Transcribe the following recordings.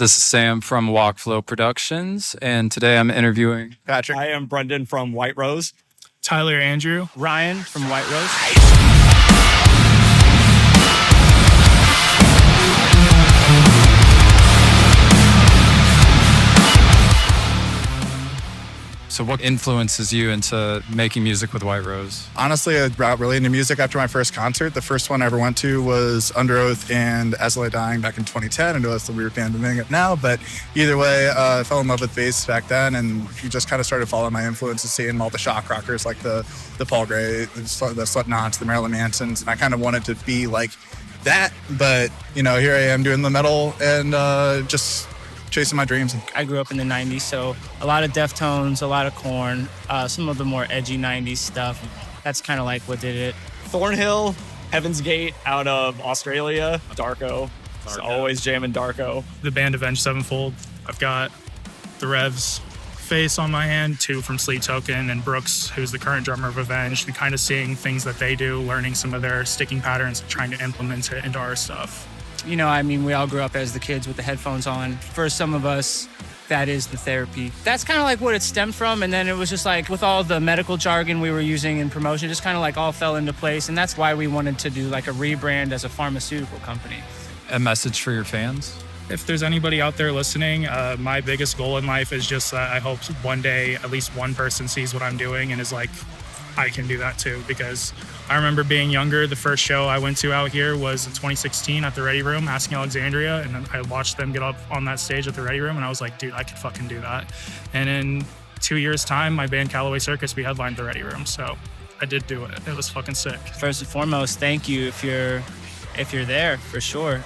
This is Sam from WalkfloW Productions, and today I'm interviewing Patrick. I am Brendan from White Rose. Tyler, Andrew. Ryan from White Rose. So what influences you into making music with White Rose? Honestly, I got really into music after my first concert. The first one I ever went to was Under Oath and As I Lay Dying back in 2010. I know that's the weird band I'm doing it now, but either way, I fell in love with bass back then, and you just kind of started following my influences, seeing all the shock rockers like the Paul Gray, the Slipknots, the Marilyn Mansons, and I kind of wanted to be like that, but here I am doing the metal and just chasing my dreams. I grew up in the 90s, so a lot of Deftones, a lot of Korn, some of the more edgy 90s stuff. That's kind of like what did it. Thornhill, Heaven's Gate out of Australia, Darko. It's always jamming Darko. The band Avenged Sevenfold. I've got the Revs face on my hand, 2 from Sleep Token, and Brooks, who's the current drummer of Avenged, and kind of seeing things that they do, learning some of their sticking patterns and trying to implement it into our stuff. We all grew up as the kids with the headphones on. For some of us, that is the therapy. That's kind of like what it stemmed from. And then it was just like with all the medical jargon we were using in promotion, just kind of like all fell into place. And that's why we wanted to do like a rebrand as a pharmaceutical company. A message for your fans? If there's anybody out there listening, my biggest goal in life is just that I hope one day at least one person sees what I'm doing and is like, I can do that too. Because I remember being younger, the first show I went to out here was in 2016 at the Ready Room, Asking Alexandria, and I watched them get up on that stage at the Ready Room, and I was like, dude, I could fucking do that. And in 2 years' time, my band Callaway Circus, we headlined the Ready Room, so I did do it. It was fucking sick. First and foremost, thank you if you're there, for sure.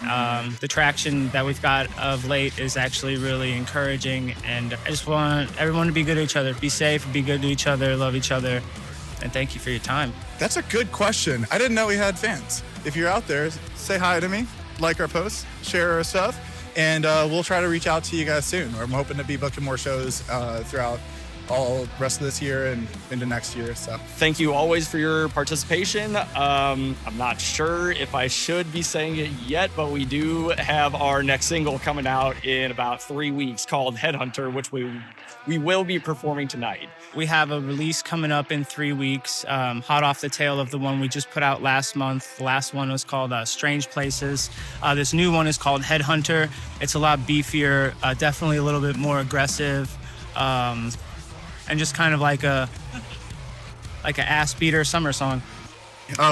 The traction that we've got of late is actually really encouraging, and I just want everyone to be good to each other, be safe, be good to each other, love each other. And thank you for your time. That's a good question. I didn't know we had fans. If you're out there, say hi to me, like our posts, share our stuff, and we'll try to reach out to you guys soon. I'm hoping to be booking more shows throughout all rest of this year and into next year. So thank you always for your participation. I'm not sure if I should be saying it yet, but we do have our next single coming out in about 3 weeks called Headhunter, which we will be performing tonight. We have a release coming up in 3 weeks, hot off the tail of the one we just put out last month. The last one was called Strange Places. This new one is called Headhunter. It's a lot beefier, definitely a little bit more aggressive, and just kind of like a ass beater summer song.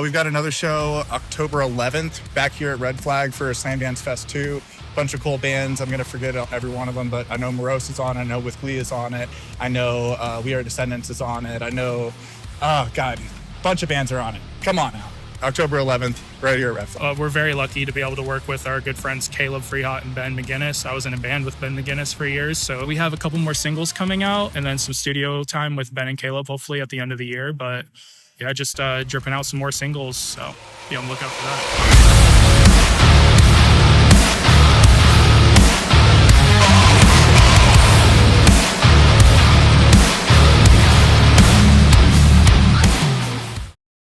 We've got another show October 11th back here at Red Flag for Slam Dance Fest 2. Bunch of cool bands. I'm going to forget every one of them, but I know Morose is on it. I know With Glee is on it. I know We Are Descendants is on it. I know, bunch of bands are on it. Come on out. October 11th, right here at Red Flag. We're very lucky to be able to work with our good friends Caleb Freehot and Ben McGinnis. I was in a band with Ben McGinnis for years, so we have a couple more singles coming out and then some studio time with Ben and Caleb hopefully at the end of the year. But yeah, just dripping out some more singles, so be on the lookout for that.